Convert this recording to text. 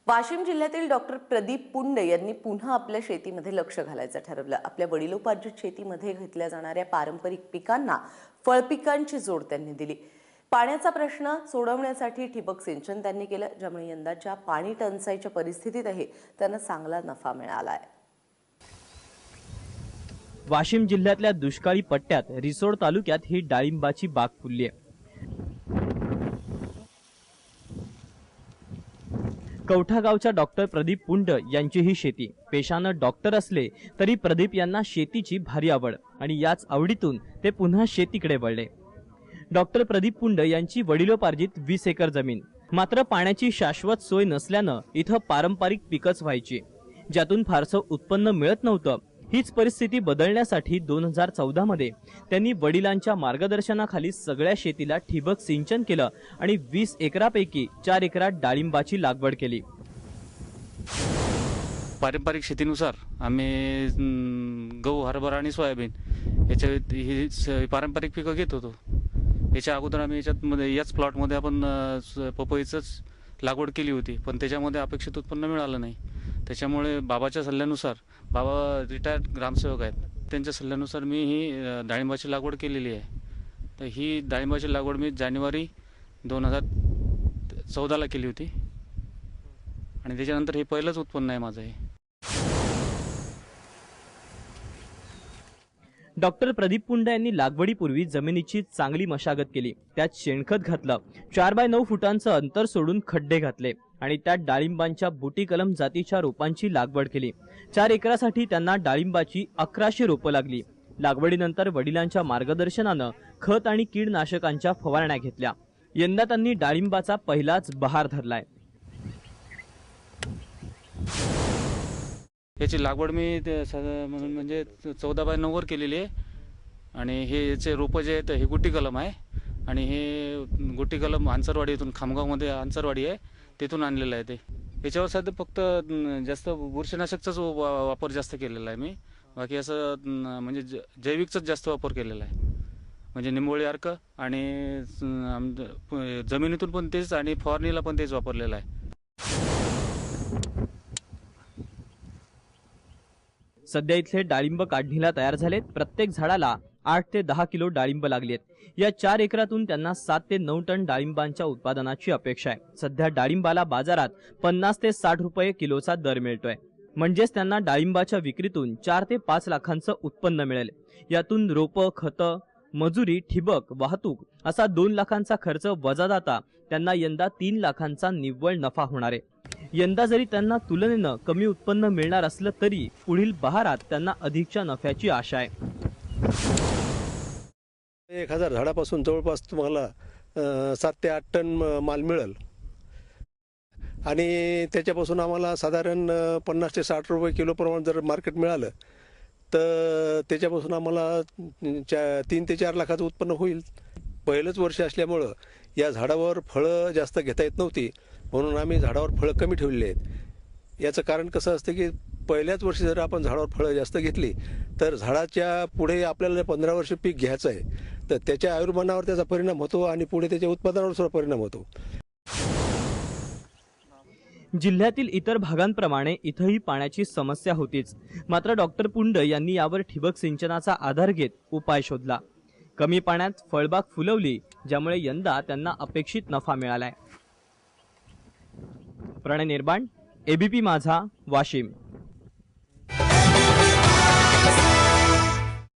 वाशिम जिल्ह्यातील डॉक्टर प्रदीप पुंड यांनी पुन्हा आपल्या शेतीमध्ये लक्ष घालायचं ठरवलं। आपल्या वडिलोपार्जित शेतीमध्ये घेतल्या जाणाऱ्या पारंपरिक पिकांना फळपिकांची जोड त्यांनी दिली। पाण्याचा प्रश्न सोडवण्यासाठी ठिबक सिंचन त्यांनी केलं, ज्यामुळे यंदाच्या पाणी टंचाईच्या परिस्थितीतही त्यांना चांगला नफा मिळाला आहे। वाशिम जिल्ह्यातल्या दुष्काळी पट्ट्यात रिसोड तालुक्यात ही डाळिंबाची बाग फुलली आहे। कवठा गावच्या डॉक्टर प्रदीप पुंड यांची ही शेती। पेशानं डॉक्टर असले तरी प्रदीप यांना शेतीची भारी आवड आणि याच आवडीतून ते पुन्हा शेतीकडे वळले। डॉक्टर प्रदीप पुंड यांची वडिलोपार्जित 20 एकर जमीन, मात्र पाण्याची शाश्वत सोय नसल्यानं इथं पारंपरिक पिकच व्हायची, ज्यातून फारसं उत्पन्न मिळत नव्हतं। हीच परिस्थिती बदलण्यासाठी 2014 मध्ये त्यांनी वडिलांच्या मार्गदर्शनाखाली सगळ्या शेतीला ठिबक सिंचन केलं आणि 20 एकरापैकी 4 एकरात डाळिंबाची लागवड केली। पारंपरिक शेतीनुसार आम्ही गहू, हरभरा आणि सोयाबीन ही पारंपरिक पिकं घेत होतो। याच्या अगोदर आम्ही याच प्लॉटमध्ये आपण पपईचंच लागवड केली होती, पण त्याच्यामध्ये अपेक्षित उत्पन्न मिळालं नाही। त्याच्यामुळे बाबाच्या सल्ल्यानुसार, बाबा रिटायर्ड ग्रामसेवक आहेत, त्यांच्या सल्ल्यानुसार मी ही डाळिंबाची लागवड केलेली आहे। तर ही डाळिंबाची लागवड मी जानेवारी 2014ला केली होती आणि त्याच्यानंतर हे पहिलंच उत्पन्न आहे माझं हे। डॉक्टर प्रदीप पुंड यांनी लागवडीपूर्वी जमिनीची चांगली मशागत केली, त्यात शेणखत घातलं, 4x9 फुटांचं अंतर सोडून खड्डे घातले आणि त्यात डाळिंबांच्या बुटी कलम जातीच्या रोपांची लागवड केली। 4 एकरासाठी त्यांना डाळिंबाची 1100 रोपं लागली। लागवडीनंतर वडिलांच्या मार्गदर्शनानं खत आणि कीडनाशकांच्या फवारण्या घेतल्या। यंदा त्यांनी डाळिंबाचा पहिलाच बहार धरलाय। याची लागवड मी म्हणजे 14x9 वर केलेली आहे आणि हे याचे रोपं जे आहेत हे गुटी कलम आहे आणि हे गुटी कलम अंचरवाडी इथून खामगावमध्ये अंचरवाडी आहे, तिथून आणलेलं आहे। ते याच्यावर सध्या फक्त जास्त बुरशीनाशकचाच वापर जास्त केलेला आहे मी, बाकी असं म्हणजे जैविकचाच जास्त वापर केलेला आहे। म्हणजे निंबोळी अर्क आणि जमिनीतून पण तेच आणि फवारणीला पण तेच वापरलेलं आहे। सध्या इथले डाळिंब काढणीला तयार झालेत। प्रत्येक झाडाला 8 ते 10 किलो डाळिंब लागलेत। या 4 एकरातून त्यांना 7 ते 9 टन डाळिंबांच्या उत्पादनाची अपेक्षा आहे। सध्या डाळिंबाला बाजारात 50 ते 60 रुपये किलोचा दर मिळतोय, म्हणजेच त्यांना डाळिंबाच्या विक्रीतून 4 ते 5 लाखांचं उत्पन्न मिळेल। यातून रोपं, खतं, मजुरी, ठिबक, वाहतूक असा 2 लाखांचा खर्च वजा जाता त्यांना यंदा 3 लाखांचा निव्वळ नफा होणार आहे। यंदा जरी त्यांना तुलनेनं कमी उत्पन्न मिळणार असलं तरी पुढील बहारात त्यांना अधिकच्या नफ्याची आशा आहे। 1000 झाडापासून जवळपास तुम्हाला 7 ते 8 टन माल मिळेल आणि त्याच्यापासून आम्हाला साधारण 50 ते 60 रुपये किलो प्रमाणे जर मार्केट मिळालं तर त्याच्यापासून आम्हाला 3 ते 4 लाखाचं उत्पन्न होईल। पहिलंच वर्ष असल्यामुळं या झाडावर फळं जास्त घेता येत नव्हती, म्हणून आम्ही झाडावर फळं कमी ठेवलेली आहेत। याचं कारण कसं असतं की पहिल्याच वर्षी जर आपण झाडावर फळं जास्त घेतली तर झाडाच्या पुढे आपल्याला 15 वर्ष पीक घ्यायचं आहे, तर त्याच्या आयुर्मानावर त्याचा परिणाम होतो आणि पुढे त्याच्या उत्पादनावर सुद्धा परिणाम होतो। जिल्ह्यातील इतर भागांप्रमाणे इथंही पाण्याची समस्या होतीच, मात्र डॉक्टर पुंड यांनी यावर ठिबक सिंचनाचा आधार घेत उपाय शोधला। कमी पाण्यात फळबाग फुलवली, ज्यामुळे यंदा त्यांना अपेक्षित नफा मिळालाय। प्रणय निर्बाण, एबीपी माझा, वाशिम।